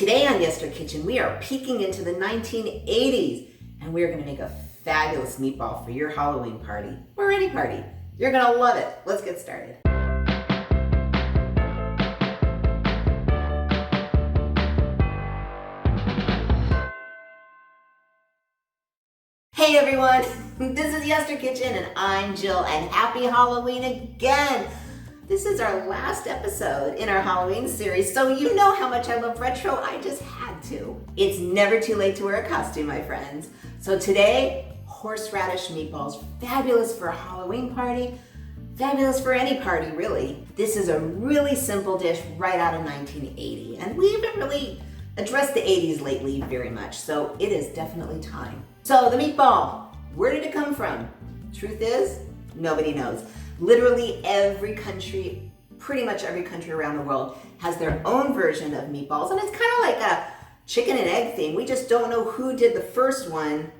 Today on Yester Kitchen, we are peeking into the 1980s, and we are going to make a fabulous meatball for your Halloween party, or any party. You're going to love it. Let's get started. Hey everyone, this is Yester Kitchen, and I'm Jill, and happy Halloween again. This is our last episode in our Halloween series, so you know how much I love retro. I just had to. It's never too late to wear a costume, my friends. So today, horseradish meatballs, fabulous for a Halloween party, fabulous for any party, really. This is a really simple dish right out of 1980, and we haven't really addressed the 80s lately very much, so it is definitely time. So the meatball, where did it come from? Truth is, nobody knows. Literally every country, pretty much every country around the world has their own version of meatballs, and it's kind of like a chicken and egg thing. We just don't know who did the first one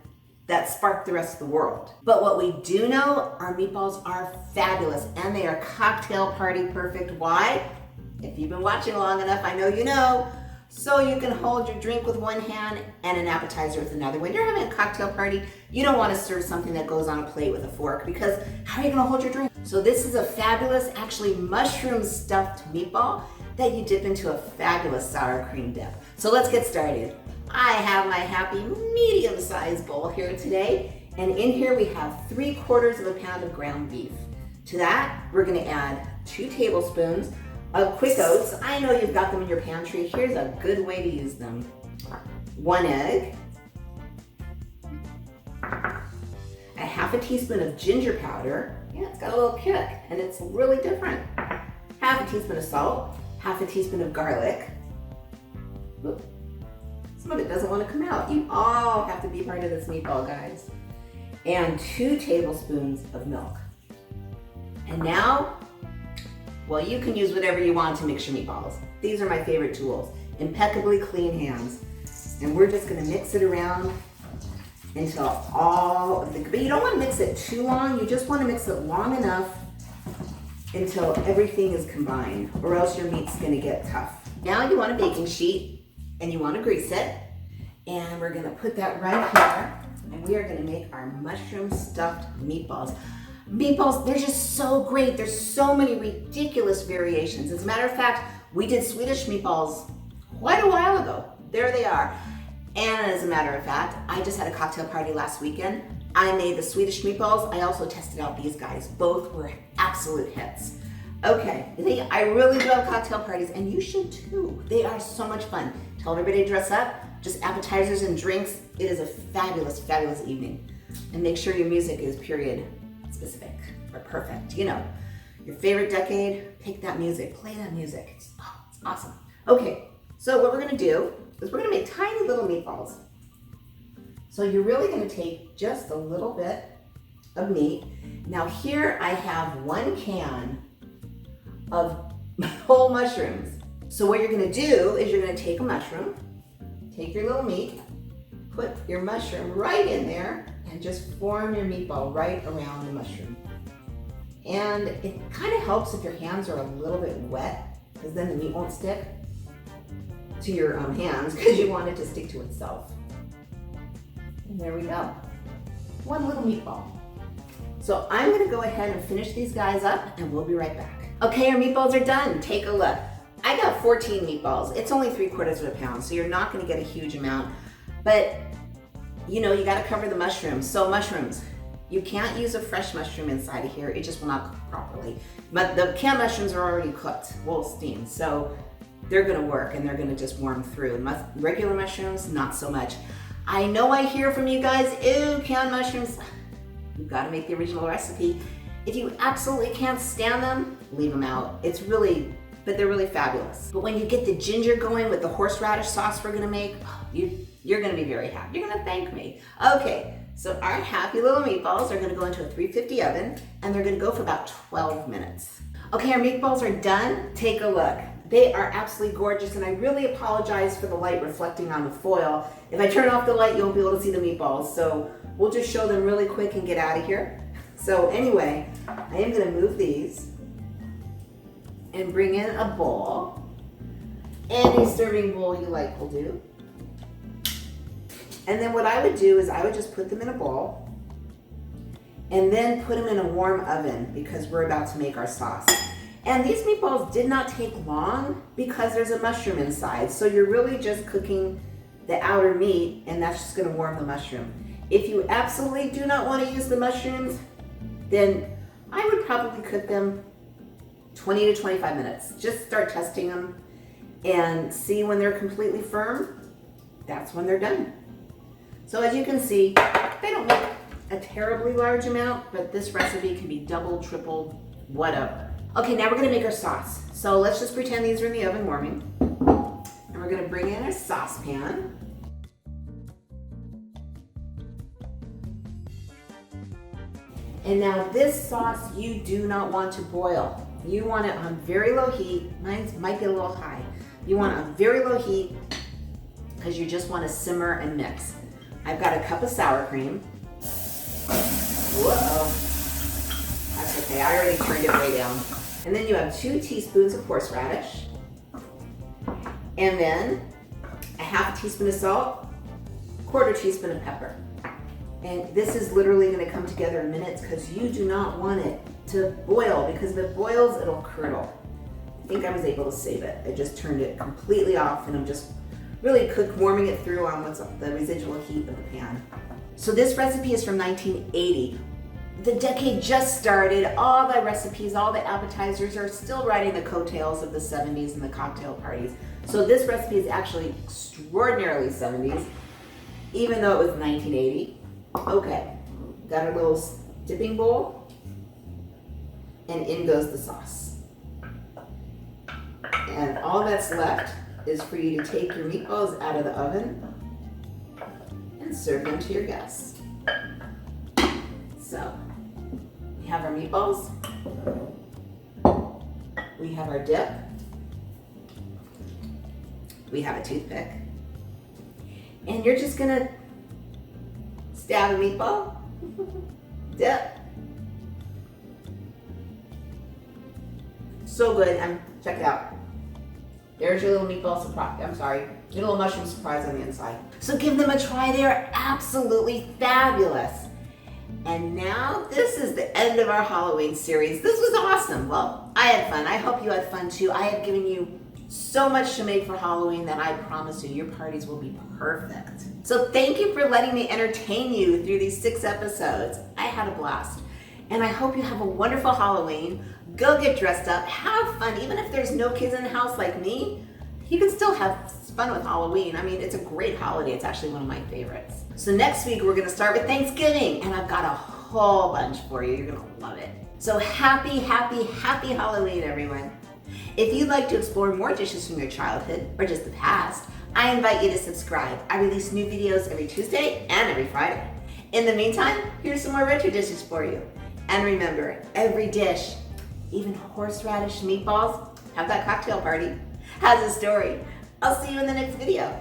that sparked the rest of the world. But what we do know, our meatballs are fabulous, and they are cocktail party perfect. Why? If you've been watching long enough, I know you know. So you can hold your drink with one hand and an appetizer with another. When you're having a cocktail party, you don't want to serve something that goes on a plate with a fork, because how are you going to hold your drink? So this is a fabulous, actually mushroom stuffed meatball that you dip into a fabulous sour cream dip. So let's get started. I have my happy medium-sized bowl here today, and in here we have 3/4 of a pound of ground beef. To that, we're going to add 2 tablespoons of Quick Oats. I know you've got them in your pantry. Here's a good way to use them. 1 egg, a 1/2 teaspoon of ginger powder. Yeah, it's got a little kick and it's really different. 1/2 teaspoon of salt, 1/2 teaspoon of garlic. Oop. Some of it doesn't want to come out. You all have to be part of this meatball, guys. And 2 tablespoons of milk. And now, well, you can use whatever you want to mix your meatballs. These are my favorite tools. Impeccably clean hands. And we're just gonna mix it around until all of the, but you don't wanna mix it too long. You just wanna mix it long enough until everything is combined, or else your meat's gonna get tough. Now you want a baking sheet and you wanna grease it. And we're gonna put that right here. And we are gonna make our mushroom stuffed meatballs. Meatballs, they're just so great. There's so many ridiculous variations. As a matter of fact, we did Swedish meatballs quite a while ago. There they are. And as a matter of fact, I just had a cocktail party last weekend. I made the Swedish meatballs. I also tested out these guys. Both were absolute hits. Okay, I really love cocktail parties, and you should too. They are so much fun. Tell everybody to dress up, just appetizers and drinks. It is a fabulous, fabulous evening. And make sure your music is period specific or perfect. You know, your favorite decade, pick that music, play that music. It's awesome. Okay, so what we're gonna do is we're gonna make tiny little meatballs. So you're really gonna take just a little bit of meat. Now here I have 1 can of whole mushrooms. So what you're gonna do is you're gonna take a mushroom, take your little meat, put your mushroom right in there, and just form your meatball right around the mushroom. And it kind of helps if your hands are a little bit wet, because then the meat won't stick to your hands, because you want it to stick to itself. And there we go. 1 little meatball. So I'm gonna go ahead and finish these guys up, and we'll be right back. Okay, our meatballs are done. Take a look. I got 14 meatballs. It's only 3/4 of a pound, so you're not gonna get a huge amount. But you know, you gotta cover the mushrooms. So mushrooms, you can't use a fresh mushroom inside of here. It just will not cook properly. But the canned mushrooms are already cooked, well steamed. So they're gonna work, and they're gonna just warm through. Regular mushrooms, not so much. I know I hear from you guys, ew, canned mushrooms. You've gotta make the original recipe. If you absolutely can't stand them, leave them out. It's really, but they're really fabulous. But when you get the ginger going with the horseradish sauce we're gonna make, you're gonna be very happy. You're gonna thank me. Okay, so our happy little meatballs are gonna go into a 350 oven, and they're gonna go for about 12 minutes. Okay, our meatballs are done. Take a look. They are absolutely gorgeous, and I really apologize for the light reflecting on the foil. If I turn off the light, you won't be able to see the meatballs, so we'll just show them really quick and get out of here. So anyway, I am gonna move these and bring in a bowl. Any serving bowl you like will do. And then what I would do is I would just put them in a bowl and then put them in a warm oven because we're about to make our sauce. And these meatballs did not take long because there's a mushroom inside. So you're really just cooking the outer meat and that's just gonna warm the mushroom. If you absolutely do not want to use the mushrooms, then I would probably cook them 20 to 25 minutes. Just start testing them and see when they're completely firm. That's when they're done. So as you can see, they don't make a terribly large amount, but this recipe can be double, triple, whatever. Okay, now we're gonna make our sauce. So let's just pretend these are in the oven warming. And we're gonna bring in our saucepan. And now this sauce you do not want to boil. You want it on very low heat. Mine might be a little high. You want it on very low heat because you just want to simmer and mix. I've got a cup of sour cream. Whoa. That's okay, I already turned it way down. And then you have 2 teaspoons of horseradish. And then a half teaspoon of salt, 1/4 teaspoon of pepper. And this is literally gonna come together in minutes because you do not want it to boil because if it boils, it'll curdle. I think I was able to save it. I just turned it completely off and I'm just really warming it through on what's the residual heat of the pan. So this recipe is from 1980. The decade just started. All the recipes, all the appetizers are still riding the coattails of the 70s and the cocktail parties. So this recipe is actually extraordinarily 70s, even though it was 1980. Okay, got our little dipping bowl, and in goes the sauce. And all that's left is for you to take your meatballs out of the oven and serve them to your guests. So, we have our meatballs, we have our dip, we have a toothpick, and you're just gonna stab a meatball, dip. So good, check it out. There's your little meatball surprise, your little mushroom surprise on the inside. So give them a try, they are absolutely fabulous. And now this is the end of our Halloween series. This was awesome. Well, I had fun. I hope you had fun too. I have given you so much to make for Halloween that I promise you, your parties will be perfect. So thank you for letting me entertain you through these 6 episodes. I had a blast. And I hope you have a wonderful Halloween. Go get dressed up, have fun. Even if there's no kids in the house like me, you can still have fun with Halloween. I mean, it's a great holiday. It's actually one of my favorites. So next week, we're gonna start with Thanksgiving, and I've got a whole bunch for you. You're gonna love it. So happy, happy, happy Halloween, everyone. If you'd like to explore more dishes from your childhood or just the past, I invite you to subscribe. I release new videos every Tuesday and every Friday. In the meantime, here's some more retro dishes for you. And remember, every dish, even horseradish meatballs, have that cocktail party, has a story. I'll see you in the next video.